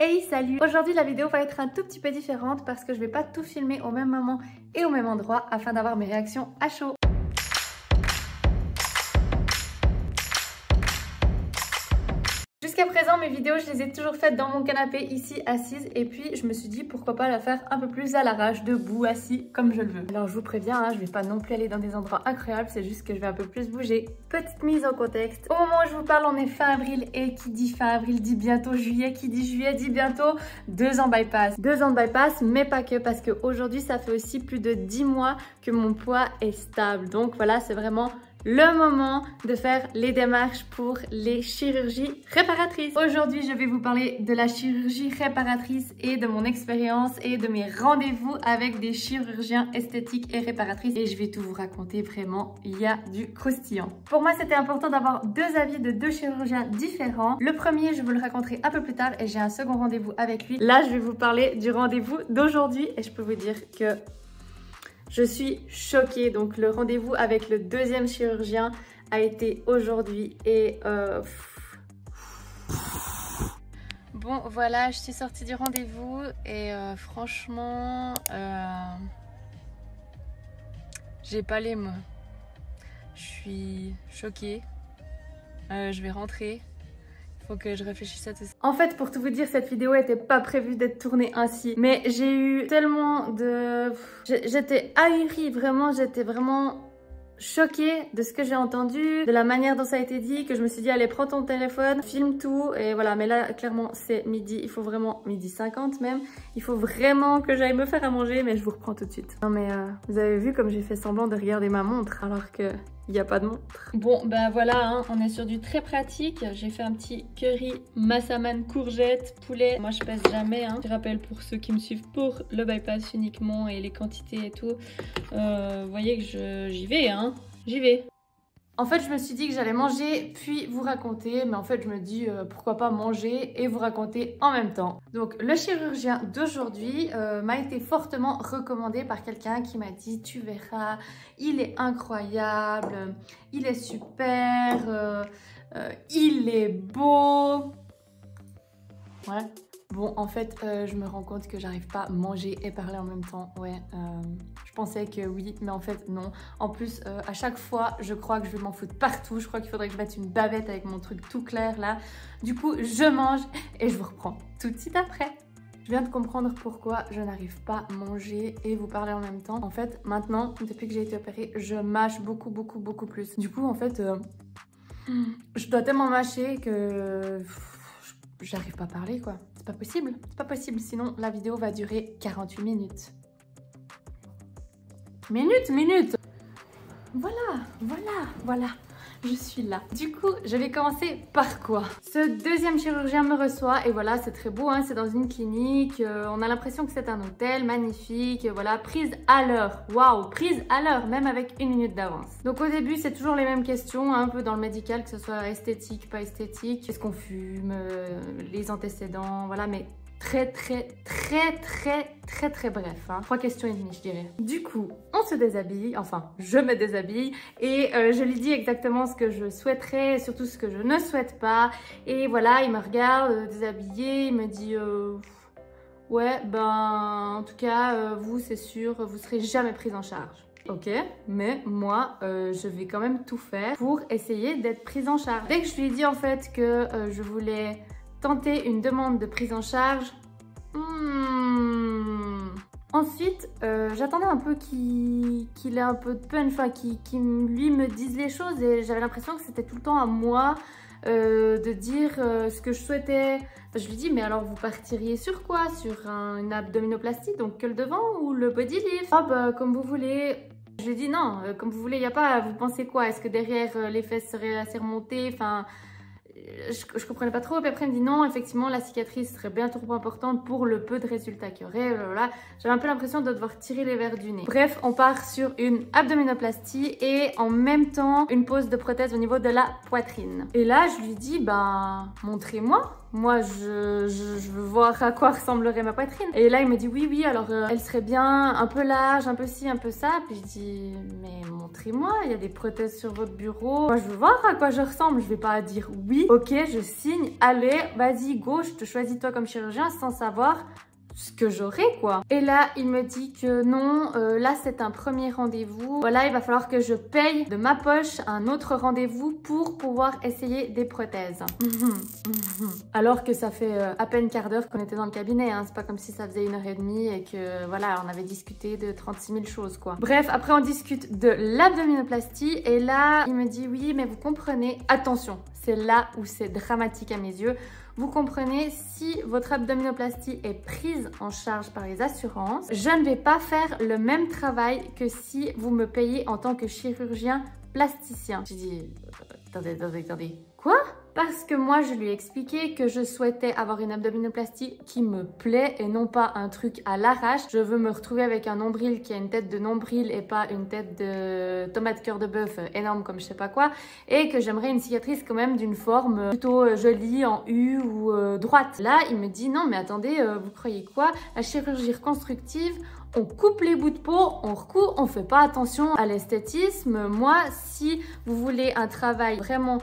Hey salut! Aujourd'hui la vidéo va être un tout petit peu différente parce que je vais pas tout filmer au même moment et au même endroit afin d'avoir mes réactions à chaud. Jusqu'à présent, mes vidéos, je les ai toujours faites dans mon canapé, ici, assise. Et puis, je me suis dit, pourquoi pas la faire un peu plus à l'arrache, debout, assis, comme je le veux. Alors, je vous préviens, hein, je vais pas non plus aller dans des endroits incroyables, c'est juste que je vais un peu plus bouger. Petite mise en contexte. Au moment où je vous parle, on est fin avril. Et qui dit fin avril dit bientôt juillet. Qui dit juillet dit bientôt 2 ans bypass. 2 ans de bypass, mais pas que, parce qu'aujourd'hui, ça fait aussi plus de 10 mois que mon poids est stable. Donc voilà, c'est vraiment le moment de faire les démarches pour les chirurgies réparatrices. Aujourd'hui, je vais vous parler de la chirurgie réparatrice et de mon expérience et de mes rendez-vous avec des chirurgiens esthétiques et réparatrices. Et je vais tout vous raconter, vraiment, il y a du croustillant. Pour moi, c'était important d'avoir 2 avis de 2 chirurgiens différents. Le premier, je vous le raconterai un peu plus tard et j'ai un second rendez-vous avec lui. Là, je vais vous parler du rendez-vous d'aujourd'hui et je peux vous dire que je suis choquée. Donc le rendez-vous avec le 2e chirurgien a été aujourd'hui et bon voilà, je suis sortie du rendez-vous et franchement j'ai pas les mots. Je suis choquée. Je vais rentrer. Faut que je réfléchisse à tout ça. En fait, pour tout vous dire, cette vidéo était pas prévue d'être tournée ainsi. Mais j'ai eu tellement de... J'étais ahurie, vraiment, j'étais vraiment choquée de ce que j'ai entendu, de la manière dont ça a été dit, que je me suis dit, allez, prends ton téléphone, filme tout, et voilà. Mais là, clairement, c'est midi, il faut vraiment, midi 50 même, il faut vraiment que j'aille me faire à manger, mais je vous reprends tout de suite. Non mais, vous avez vu comme j'ai fait semblant de regarder ma montre, alors que... il n'y a pas de montre. Bon, ben voilà, hein, on est sur du très pratique. J'ai fait un petit curry massaman courgette, poulet. Moi, je pèse jamais. Hein. Je rappelle pour ceux qui me suivent pour le bypass uniquement et les quantités et tout. Vous voyez que j'y vais, hein. J'y vais. En fait, je me suis dit que j'allais manger puis vous raconter, mais en fait, je me dis pourquoi pas manger et vous raconter en même temps. Donc, le chirurgien d'aujourd'hui m'a été fortement recommandé par quelqu'un qui m'a dit « Tu verras, il est incroyable, il est super, il est beau. » Ouais. Bon, en fait, je me rends compte que j'arrive pas à manger et parler en même temps. Ouais, je pensais que oui, mais en fait, non. En plus, à chaque fois, je crois que je vais m'en foutre partout. Je crois qu'il faudrait que je mette une bavette avec mon truc tout clair, là. Du coup, je mange et je vous reprends tout de suite après. Je viens de comprendre pourquoi je n'arrive pas à manger et vous parler en même temps. En fait, maintenant, depuis que j'ai été opérée, je mâche beaucoup plus. Du coup, en fait, je dois tellement mâcher que... j'arrive pas à parler, quoi. C'est pas possible, sinon la vidéo va durer 48 minutes. Minutes. Voilà, je suis là. Du coup, je vais commencer par quoi? Ce 2e chirurgien me reçoit et voilà, c'est très beau, hein, c'est dans une clinique, on a l'impression que c'est un hôtel magnifique, voilà, prise à l'heure. Waouh, prise à l'heure, même avec 1 minute d'avance. Donc au début, c'est toujours les mêmes questions, un peu dans le médical, que ce soit esthétique, pas esthétique, est-ce qu'on fume, les antécédents, voilà, mais très bref, hein. 3 questions et demie, je dirais. Du coup, on se déshabille, enfin, je me déshabille et je lui dis exactement ce que je souhaiterais, surtout ce que je ne souhaite pas. Et voilà, il me regarde déshabillé, il me dit ouais, ben, en tout cas, vous, c'est sûr, vous serez jamais prise en charge. Ok, mais moi, je vais quand même tout faire pour essayer d'être prise en charge. Dès que je lui ai dit en fait que je voulais tenter une demande de prise en charge. Ensuite, j'attendais un peu qu'il ait un peu de peine, enfin qu'il lui me dise les choses et j'avais l'impression que c'était tout le temps à moi de dire ce que je souhaitais. Je lui dis, mais alors vous partiriez sur quoi? Sur une abdominoplastie, donc que le devant ou le body lift? Ah bah comme vous voulez. Je lui dis non, comme vous voulez, il n'y a pas, vous pensez quoi? Est-ce que derrière les fesses seraient assez remontées? Enfin... je comprenais pas trop, et puis après il me dit non, effectivement la cicatrice serait bien trop importante pour le peu de résultats qu'il y aurait, voilà. J'avais un peu l'impression de devoir tirer les verres du nez. Bref, on part sur une abdominoplastie et en même temps une pose de prothèse au niveau de la poitrine. Et là je lui dis, ben montrez-moi. Moi, je veux voir à quoi ressemblerait ma poitrine. Et là, il me dit oui, alors elle serait bien un peu large, un peu ci, un peu ça. Puis je dis, mais montrez-moi, il y a des prothèses sur votre bureau. Moi, je veux voir à quoi je ressemble. Je vais pas dire oui, ok, je signe, allez, vas-y, go, je te choisis toi comme chirurgien sans savoir ce que j'aurai quoi. Et là il me dit que non, là c'est un premier rendez-vous, voilà, il va falloir que je paye de ma poche un autre rendez-vous pour pouvoir essayer des prothèses. Alors que ça fait à peine quart d'heure qu'on était dans le cabinet, hein. C'est pas comme si ça faisait 1h30 et que voilà, on avait discuté de 36 000 choses quoi. Bref, après on discute de l'abdominoplastie et là il me dit oui mais vous comprenez, attention, c'est là où c'est dramatique à mes yeux. Vous comprenez, si votre abdominoplastie est prise en charge par les assurances, je ne vais pas faire le même travail que si vous me payez en tant que chirurgien plasticien. J'ai dit, attendez, quoi? Parce que moi, je lui ai expliqué que je souhaitais avoir une abdominoplastie qui me plaît et non pas un truc à l'arrache. Je veux me retrouver avec un nombril qui a une tête de nombril et pas une tête de tomate cœur de bœuf énorme comme je sais pas quoi. Et que j'aimerais une cicatrice quand même d'une forme plutôt jolie en U ou droite. Là, il me dit non mais attendez, vous croyez quoi? La chirurgie reconstructive, on coupe les bouts de peau, on recoue, on fait pas attention à l'esthétisme. Moi, si vous voulez un travail vraiment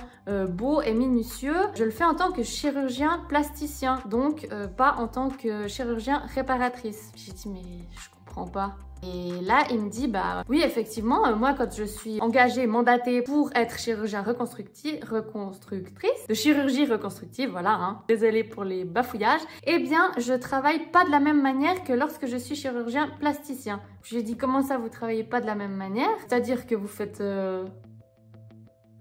beau et minutieux, je le fais en tant que chirurgien plasticien, donc pas en tant que chirurgien réparatrice. J'ai dit mais je comprends pas. Et là, il me dit, bah oui, effectivement, moi, quand je suis engagée, mandatée pour être chirurgien reconstructrice, de chirurgie reconstructive, voilà, hein, désolée pour les bafouillages, eh bien, je travaille pas de la même manière que lorsque je suis chirurgien plasticien. Je lui ai dit, comment ça, vous travaillez pas de la même manière? C'est-à-dire que vous faites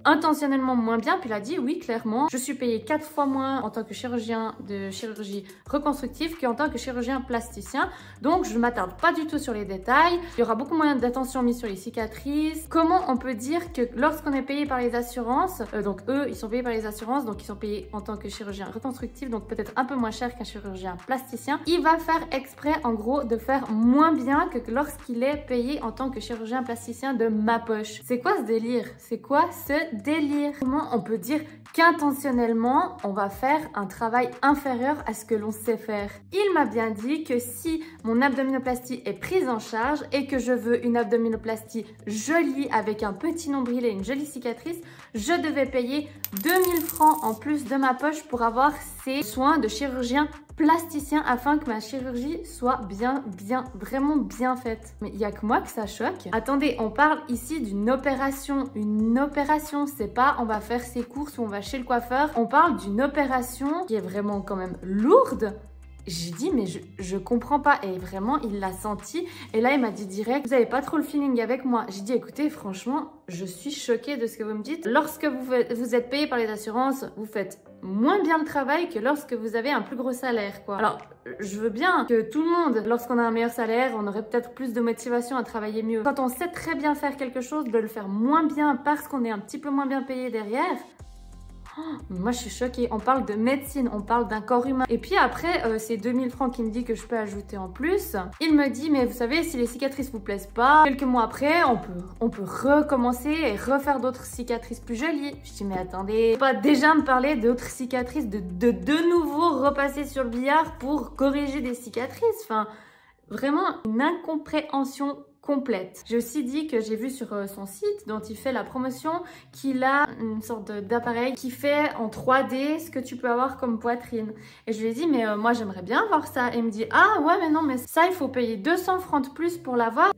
intentionnellement moins bien, puis il a dit oui clairement je suis payée 4 fois moins en tant que chirurgien de chirurgie reconstructive qu'en tant que chirurgien plasticien, donc je ne m'attarde pas du tout sur les détails. Il y aura beaucoup moins d'attention mise sur les cicatrices. Comment on peut dire que lorsqu'on est payé par les assurances, donc eux ils sont payés par les assurances, donc ils sont payés en tant que chirurgien reconstructif, donc peut-être un peu moins cher qu'un chirurgien plasticien, il va faire exprès en gros de faire moins bien que lorsqu'il est payé en tant que chirurgien plasticien de ma poche. C'est quoi ce délire? C'est quoi ce délire? Comment on peut dire qu'intentionnellement on va faire un travail inférieur à ce que l'on sait faire? Il m'a bien dit que si mon abdominoplastie est prise en charge et que je veux une abdominoplastie jolie avec un petit nombril et une jolie cicatrice, je devais payer 2000 francs en plus de ma poche pour avoir ces soins de chirurgien plasticien afin que ma chirurgie soit vraiment bien faite. Mais il n'y a que moi que ça choque. Attendez, on parle ici d'une opération. Une opération, c'est pas on va faire ses courses ou on va chez le coiffeur. On parle d'une opération qui est vraiment quand même lourde. J'ai dit mais je comprends pas, et vraiment il l'a senti et là il m'a dit direct vous avez pas trop le feeling avec moi. J'ai dit écoutez franchement je suis choquée de ce que vous me dites. Lorsque vous êtes payé par les assurances, vous faites moins bien le travail que lorsque vous avez un plus gros salaire quoi. Alors je veux bien que tout le monde, lorsqu'on a un meilleur salaire, on aurait peut-être plus de motivation à travailler mieux. Quand on sait très bien faire quelque chose, de le faire moins bien parce qu'on est un petit peu moins bien payé derrière. Moi je suis choquée, on parle de médecine, on parle d'un corps humain. Et puis après, c'est 2000 francs qu'il me dit que je peux ajouter en plus. Il me dit, mais vous savez, si les cicatrices vous plaisent pas, quelques mois après, on peut recommencer et refaire d'autres cicatrices plus jolies. Je dis, mais attendez, pas déjà me parler d'autres cicatrices, de nouveau repasser sur le billard pour corriger des cicatrices. Enfin, vraiment une incompréhension complète. J'ai aussi dit que j'ai vu sur son site dont il fait la promotion qu'il a une sorte d'appareil qui fait en 3D ce que tu peux avoir comme poitrine. Et je lui ai dit mais moi j'aimerais bien voir ça. Et il me dit ah ouais mais non mais ça il faut payer 200 francs de plus pour l'avoir.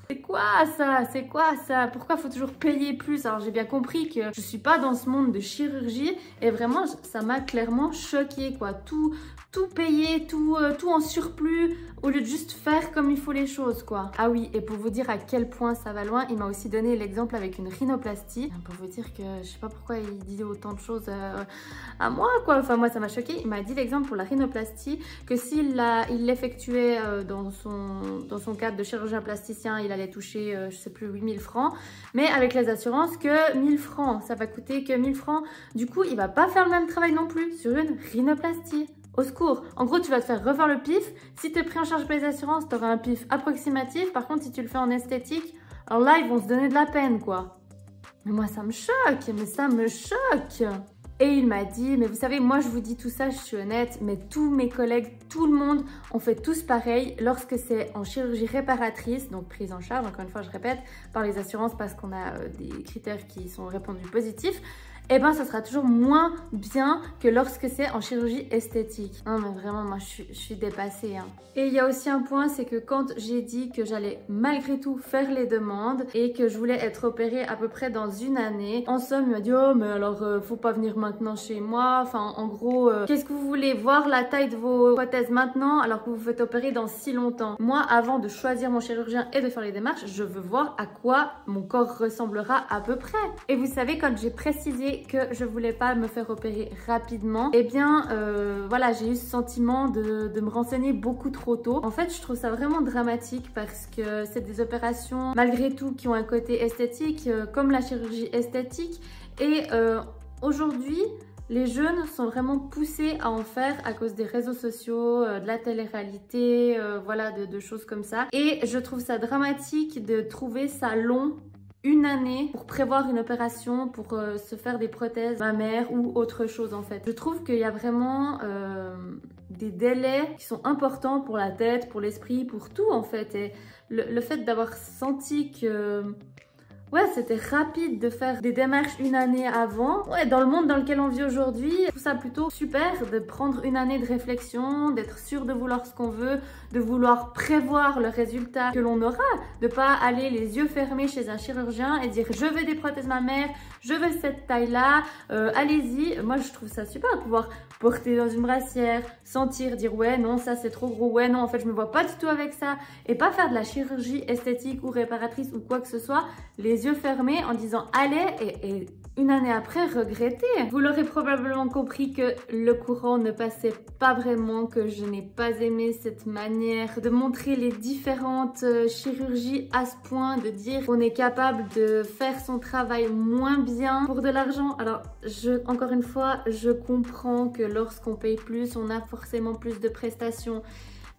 C'est quoi ça? C'est quoi ça? Pourquoi faut toujours payer plus? Alors j'ai bien compris que je suis pas dans ce monde de chirurgie et vraiment ça m'a clairement choquée quoi. Tout payer, tout en surplus au lieu de juste faire comme il faut les choses quoi. Ah oui, et pour vous dire à quel point ça va loin, il m'a aussi donné l'exemple avec une rhinoplastie. Pour vous dire que je sais pas pourquoi il dit autant de choses à moi quoi. Enfin moi ça m'a choqué. Il m'a dit l'exemple pour la rhinoplastie que s'il l'effectuait dans son cadre de chirurgien plasticien, il allait toucher je sais plus 8000 francs, mais avec les assurances que 1000 francs, ça va coûter que 1000 francs. Du coup il va pas faire le même travail non plus sur une rhinoplastie. Au secours. En gros, tu vas te faire refaire le pif. Si tu es pris en charge par les assurances, tu auras un pif approximatif. Par contre, si tu le fais en esthétique, alors là, ils vont se donner de la peine, quoi. Mais moi, ça me choque. Mais ça me choque. Et il m'a dit, mais vous savez, moi je vous dis tout ça, je suis honnête, mais tous mes collègues, tout le monde, on fait tous pareil lorsque c'est en chirurgie réparatrice, donc prise en charge, encore une fois je répète, par les assurances parce qu'on a des critères qui sont répondus positifs. Eh ben ça sera toujours moins bien que lorsque c'est en chirurgie esthétique. Non mais vraiment moi je suis dépassée hein. Et il y a aussi un point, c'est que quand j'ai dit que j'allais malgré tout faire les demandes et que je voulais être opérée à peu près dans une année, en somme il m'a dit oh mais alors faut pas venir maintenant chez moi, enfin en gros qu'est-ce que vous voulez voir la taille de vos prothèses maintenant alors que vous vous faites opérer dans si longtemps. Moi avant de choisir mon chirurgien et de faire les démarches, je veux voir à quoi mon corps ressemblera à peu près. Et vous savez quand j'ai précisé que je voulais pas me faire opérer rapidement, et bien voilà j'ai eu ce sentiment de me renseigner beaucoup trop tôt. En fait je trouve ça vraiment dramatique parce que c'est des opérations malgré tout qui ont un côté esthétique comme la chirurgie esthétique et aujourd'hui les jeunes sont vraiment poussés à en faire à cause des réseaux sociaux, de la télé-réalité, voilà de choses comme ça. Et je trouve ça dramatique de trouver ça long, une année pour prévoir une opération, pour se faire des prothèses mammaires ou autre chose en fait. Je trouve qu'il y a vraiment des délais qui sont importants pour la tête, pour l'esprit, pour tout en fait. Et le fait d'avoir senti que ouais, c'était rapide de faire des démarches une année avant. Ouais, dans le monde dans lequel on vit aujourd'hui, je trouve ça plutôt super de prendre une année de réflexion, d'être sûr de vouloir ce qu'on veut, de vouloir prévoir le résultat que l'on aura, de pas aller les yeux fermés chez un chirurgien et dire je veux des prothèses mammaires, je veux cette taille-là, allez-y. Moi, je trouve ça super de pouvoir porter dans une brassière, sentir, dire ouais, non, ça c'est trop gros, ouais, non, en fait, je me vois pas du tout avec ça et pas faire de la chirurgie esthétique ou réparatrice ou quoi que ce soit, les yeux fermés en disant allez et une année après regretter. Vous l'aurez probablement compris que le courant ne passait pas vraiment, que je n'ai pas aimé cette manière de montrer les différentes chirurgies à ce point, de dire qu'on est capable de faire son travail moins bien pour de l'argent. Alors encore une fois, je comprends que lorsqu'on paye plus, on a forcément plus de prestations.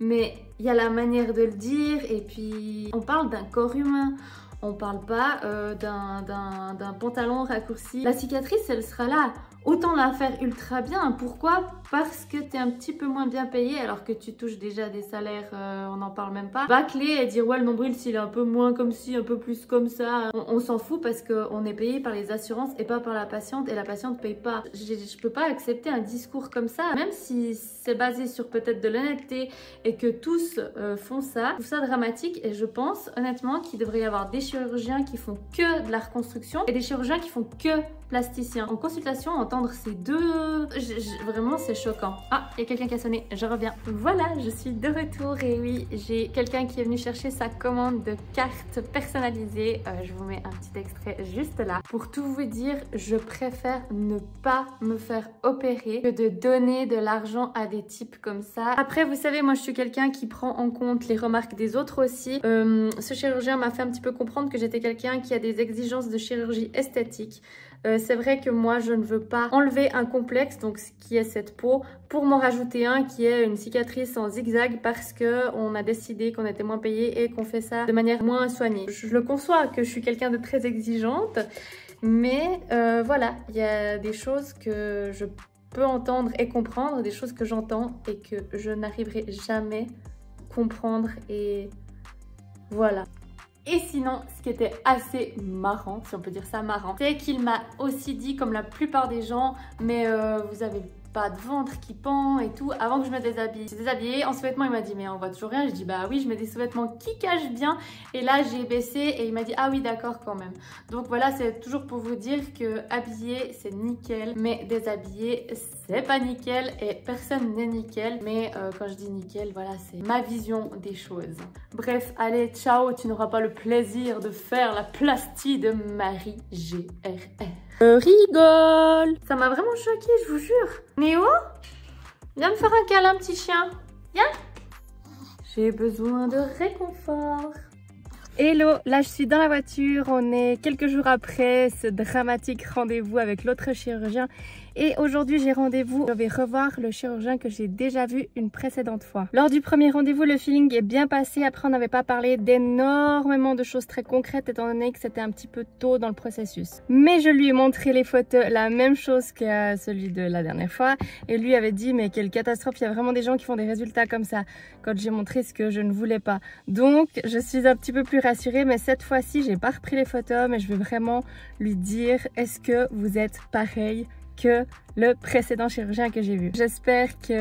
Mais il y a la manière de le dire et puis on parle d'un corps humain. On parle pas d'un pantalon raccourci. La cicatrice, elle sera là. Autant la faire ultra bien. Pourquoi? Parce que tu es un petit peu moins bien payé alors que tu touches déjà des salaires, on n'en parle même pas. Bâcler et dire ouais le nombril s'il est un peu moins comme ci, un peu plus comme ça, on s'en fout parce qu'on est payé par les assurances et pas par la patiente et la patiente paye pas. Je peux pas accepter un discours comme ça, même si c'est basé sur peut-être de l'honnêteté et que tous font ça. Je trouve ça dramatique et je pense honnêtement qu'il devrait y avoir des chirurgiens qui font que de la reconstruction et des chirurgiens qui font que plasticien. En consultation, entendre ces deux... Vraiment, c'est choquant. Ah, il y a quelqu'un qui a sonné, je reviens. Voilà, je suis de retour et oui, j'ai quelqu'un qui est venu chercher sa commande de cartes personnalisées. Je vous mets un petit extrait juste là. Pour tout vous dire, je préfère ne pas me faire opérer que de donner de l'argent à des types comme ça. Après, vous savez, moi, je suis quelqu'un qui prend en compte les remarques des autres aussi. Ce chirurgien m'a fait un petit peu comprendre que j'étais quelqu'un qui a des exigences de chirurgie esthétique. C'est vrai que moi je ne veux pas enlever un complexe, donc ce qui est cette peau, pour m'en rajouter un qui est une cicatrice en zigzag parce que on a décidé qu'on était moins payé et qu'on fait ça de manière moins soignée. Je le conçois que je suis quelqu'un de très exigeante, mais voilà, il y a des choses que je peux entendre et comprendre, des choses que j'entends et que je n'arriverai jamais à comprendre et voilà. Et sinon, ce qui était assez marrant, si on peut dire ça marrant, c'est qu'il m'a aussi dit, comme la plupart des gens, mais vous avez pas de ventre qui pend et tout, avant que je me déshabille. J'ai déshabillé, en sous-vêtements il m'a dit mais on voit toujours rien. J'ai dit bah oui, je mets des sous-vêtements qui cachent bien, et là j'ai baissé et il m'a dit ah oui d'accord quand même. Donc voilà, c'est toujours pour vous dire que habillé c'est nickel, mais déshabillé c'est pas nickel et personne n'est nickel. Mais quand je dis nickel, voilà, c'est ma vision des choses. Bref, allez, ciao, tu n'auras pas le plaisir de faire la plastie de Marie GRR. Rigole. Ça m'a vraiment choquée, je vous jure. Néo, viens me faire un câlin, petit chien. Viens. J'ai besoin de réconfort. Hello, là je suis dans la voiture, on est quelques jours après ce dramatique rendez-vous avec l'autre chirurgien Et aujourd'hui j'ai rendez-vous, je vais revoir le chirurgien que j'ai déjà vu une précédente fois. Lors du premier rendez-vous, le feeling est bien passé. Après on n'avait pas parlé d'énormément de choses très concrètes étant donné que c'était un petit peu tôt dans le processus. Mais je lui ai montré les photos, la même chose que celui de la dernière fois. Et lui avait dit mais quelle catastrophe, il y a vraiment des gens qui font des résultats comme ça. Quand j'ai montré ce que je ne voulais pas. Donc je suis un petit peu plus rassurée, mais cette fois-ci j'ai pas repris les photos, mais je vais vraiment lui dire est-ce que vous êtes pareil que le précédent chirurgien que j'ai vu. J'espère qu'il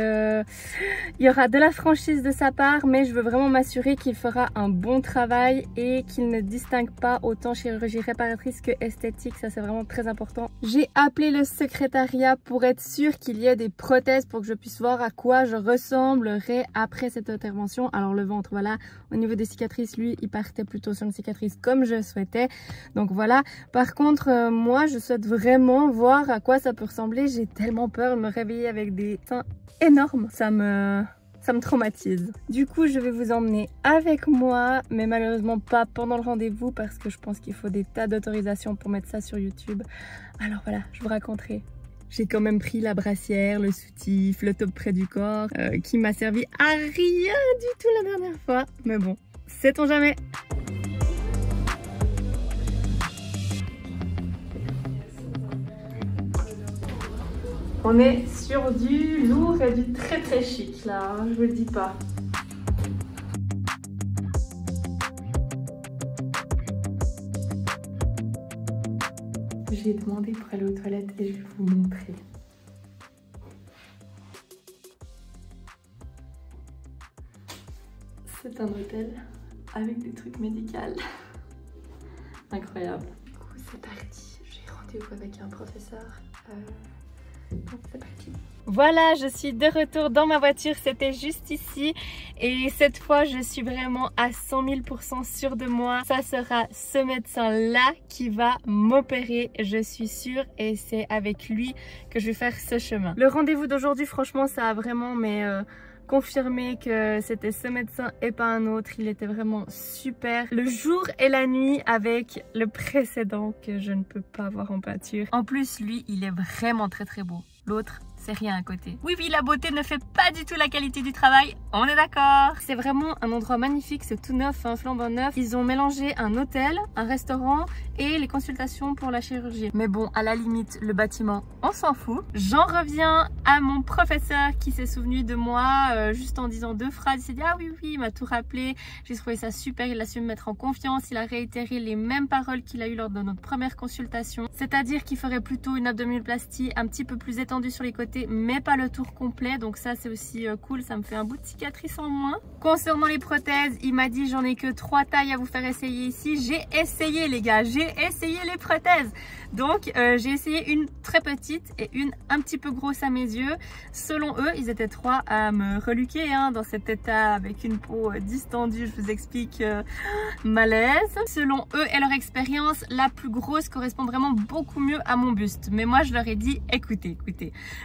y aura de la franchise de sa part, mais je veux vraiment m'assurer qu'il fera un bon travail et qu'il ne distingue pas autant chirurgie réparatrice que esthétique. Ça c'est vraiment très important. J'ai appelé le secrétariat pour être sûr qu'il y ait des prothèses pour que je puisse voir à quoi je ressemblerai après cette intervention. Alors le ventre, voilà, au niveau des cicatrices, lui il partait plutôt sur une cicatrice comme je souhaitais, donc voilà. Par contre moi je souhaite vraiment voir à quoi ça peut ressembler. J'ai tellement peur de me réveiller avec des seins énormes, ça me traumatise. Du coup je vais vous emmener avec moi, mais malheureusement pas pendant le rendez-vous parce que je pense qu'il faut des tas d'autorisations pour mettre ça sur YouTube. Alors voilà, je vous raconterai. J'ai quand même pris la brassière, le soutif, le top près du corps qui m'a servi à rien du tout la dernière fois, mais bon, sait-on jamais. On est sur du lourd et du très très chic là, je vous le dis pas. J'ai demandé pour aller aux toilettes et je vais vous montrer. C'est un hôtel avec des trucs médicaux. Incroyable. Du coup c'est parti, j'ai rendez-vous avec un professeur. Donc c'est parti. Voilà, je suis de retour dans ma voiture, c'était juste ici et cette fois je suis vraiment à 100 000% sûre de moi. Ça sera ce médecin-là qui va m'opérer, je suis sûre, et c'est avec lui que je vais faire ce chemin. Le rendez-vous d'aujourd'hui, franchement, ça a vraiment confirmé que c'était ce médecin et pas un autre. Il était vraiment super. Le jour et la nuit avec le précédent que je ne peux pas voir en peinture. En plus, lui, il est vraiment très très beau. L'autre, c'est rien à côté. Oui, la beauté ne fait pas du tout la qualité du travail, on est d'accord. C'est vraiment un endroit magnifique, c'est tout neuf, un flambant neuf. Ils ont mélangé un hôtel, un restaurant et les consultations pour la chirurgie. Mais bon, à la limite, le bâtiment, on s'en fout. J'en reviens à mon professeur qui s'est souvenu de moi juste en disant 2 phrases. Il s'est dit ah oui, il m'a tout rappelé. J'ai trouvé ça super, il a su me mettre en confiance. Il a réitéré les mêmes paroles qu'il a eues lors de notre première consultation. C'est-à-dire qu'il ferait plutôt une abdominoplastie un petit peu plus étendue sur les côtés, mais pas le tour complet. Donc ça c'est aussi cool, ça me fait un bout de cicatrice en moins. Concernant les prothèses, il m'a dit j'en ai que 3 tailles à vous faire essayer ici. J'ai essayé les gars, j'ai essayé les prothèses. Donc j'ai essayé une très petite et une un petit peu grosse à mes yeux. Selon eux, ils étaient 3 à me reluquer dans cet état avec une peau distendue, je vous explique, malaise. Selon eux et leur expérience, la plus grosse correspond vraiment beaucoup mieux à mon buste. Mais moi je leur ai dit écoutez,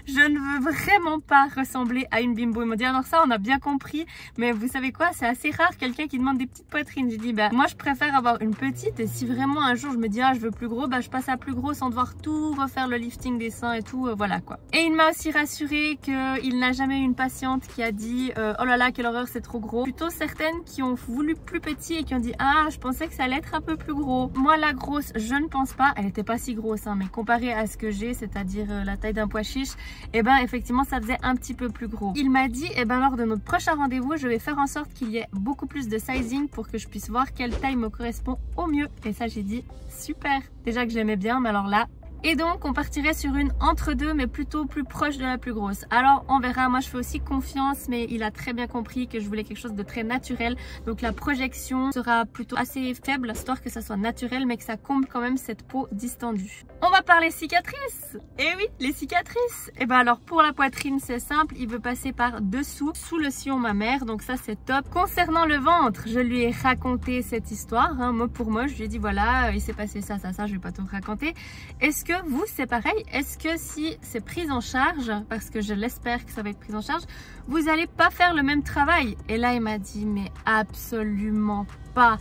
je ne veux vraiment pas ressembler à une bimbo. Ils m'ont dit alors ça on a bien compris, mais vous savez quoi, c'est assez rare quelqu'un qui demande des petites poitrines. J'ai dit moi je préfère avoir une petite, et si vraiment un jour je me dis ah je veux plus gros, je passe à plus gros sans devoir tout refaire, le lifting des seins et tout, voilà quoi. Et il m'a aussi rassuré qu'il n'a jamais eu une patiente qui a dit oh là là quelle horreur c'est trop gros. Plutôt certaines qui ont voulu plus petit et qui ont dit ah je pensais que ça allait être un peu plus gros. Moi la grosse je ne pense pas, elle était pas si grosse mais comparé à ce que j'ai, c'est-à-dire la taille d'un pois chiche, et effectivement ça faisait un petit peu plus gros. Il m'a dit lors de notre prochain rendez-vous je vais faire en sorte qu'il y ait beaucoup plus de sizing pour que je puisse voir quelle taille me correspond au mieux. Et ça j'ai dit super, déjà que j'aimais bien, mais alors là. Et donc on partirait sur une entre-deux, mais plutôt plus proche de la plus grosse. Alors on verra, moi je fais aussi confiance, mais il a très bien compris que je voulais quelque chose de très naturel. Donc la projection sera plutôt assez faible, histoire que ça soit naturel, mais que ça comble quand même cette peau distendue. On va parler cicatrices. Et oui, les cicatrices. Et alors pour la poitrine c'est simple, il veut passer par dessous, sous le sillon mammaire, donc ça c'est top. Concernant le ventre, je lui ai raconté cette histoire, mot pour mot. Je lui ai dit voilà, il s'est passé ça, je vais pas tout raconter. Est-ce que vous c'est pareil? Est-ce que si c'est pris en charge, parce que je l'espère que ça va être pris en charge, vous n'allez pas faire le même travail? Et là il m'a dit mais absolument pas.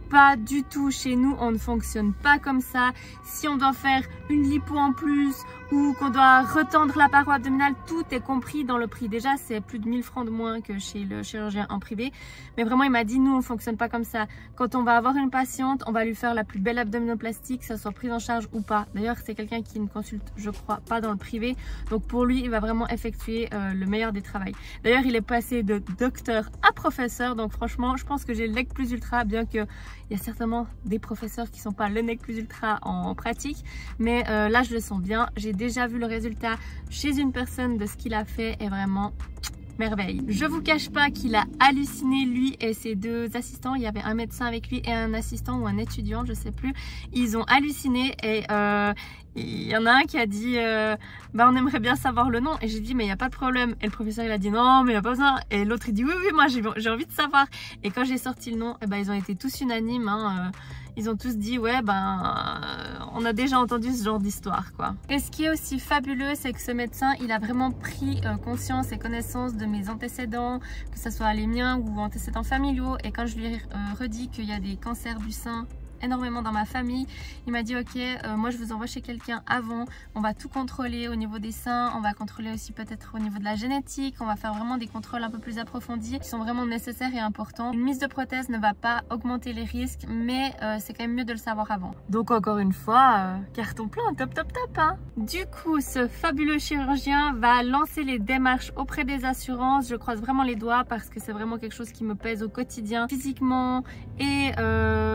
Pas du tout, chez nous on ne fonctionne pas comme ça. Si on doit faire une lipo en plus ou qu'on doit retendre la paroi abdominale, tout est compris dans le prix. Déjà, c'est plus de 1000 francs de moins que chez le chirurgien en privé. Mais vraiment, il m'a dit, nous, on fonctionne pas comme ça. Quand on va avoir une patiente, on va lui faire la plus belle abdominoplastie, que ça soit prise en charge ou pas. D'ailleurs, c'est quelqu'un qui ne consulte, je crois, pas dans le privé. Donc pour lui, il va vraiment effectuer le meilleur des travails. D'ailleurs, il est passé de docteur à professeur. Donc franchement, je pense que j'ai le nec plus ultra, bien que il y a certainement des professeurs qui sont pas le nec plus ultra en pratique. Mais là, je le sens bien. J'ai déjà vu le résultat chez une personne de ce qu'il a fait et vraiment merveille. Je vous cache pas qu'il a halluciné, lui et ses deux assistants. Il y avait un médecin avec lui et un assistant ou un étudiant, je sais plus. Ils ont halluciné et il y en a un qui a dit bah on aimerait bien savoir le nom, et j'ai dit mais il n'y a pas de problème, et le professeur il a dit non mais il n'y a pas besoin, et l'autre il dit oui moi j'ai envie de savoir, et quand j'ai sorti le nom, et ben ils ont été tous unanimes, hein, ils ont tous dit ouais on a déjà entendu ce genre d'histoire quoi. Et ce qui est aussi fabuleux, c'est que ce médecin il a vraiment pris conscience et connaissance de mes antécédents, que ce soit les miens ou antécédents familiaux, et quand je lui ai redit qu'il y a des cancers du sein énormément dans ma famille, il m'a dit ok, moi je vous envoie chez quelqu'un avant, on va tout contrôler au niveau des seins, on va contrôler aussi peut-être au niveau de la génétique, on va faire vraiment des contrôles un peu plus approfondis qui sont vraiment nécessaires et importants. Une mise de prothèse ne va pas augmenter les risques, mais c'est quand même mieux de le savoir avant. Donc encore une fois, carton plein, top hein. Du coup, ce fabuleux chirurgien va lancer les démarches auprès des assurances. Je croise vraiment les doigts parce que c'est vraiment quelque chose qui me pèse au quotidien, physiquement et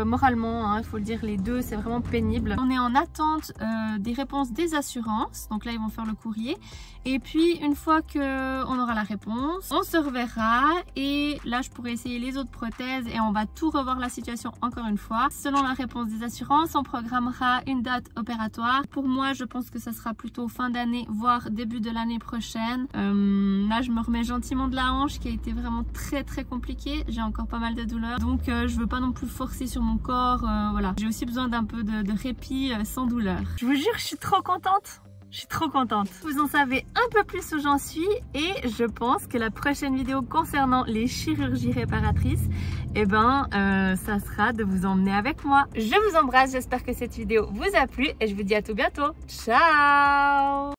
moralement, hein. Il faut le dire, les deux, c'est vraiment pénible. On est en attente des réponses des assurances. Donc là, ils vont faire le courrier. Et puis, une fois qu'on aura la réponse, on se reverra. Et là, je pourrai essayer les autres prothèses et on va tout revoir la situation encore une fois. Selon la réponse des assurances, on programmera une date opératoire. Pour moi, je pense que ça sera plutôt fin d'année, voire début de l'année prochaine. Là, je me remets gentiment de la hanche qui a été vraiment très compliquée. J'ai encore pas mal de douleurs. Donc, je veux pas non plus forcer sur mon corps. Voilà, j'ai aussi besoin d'un peu de répit sans douleur. Je vous jure, je suis trop contente. Je suis trop contente. Vous en savez un peu plus où j'en suis, et je pense que la prochaine vidéo concernant les chirurgies réparatrices, eh ben, ça sera de vous emmener avec moi. Je vous embrasse, j'espère que cette vidéo vous a plu et je vous dis à tout bientôt. Ciao!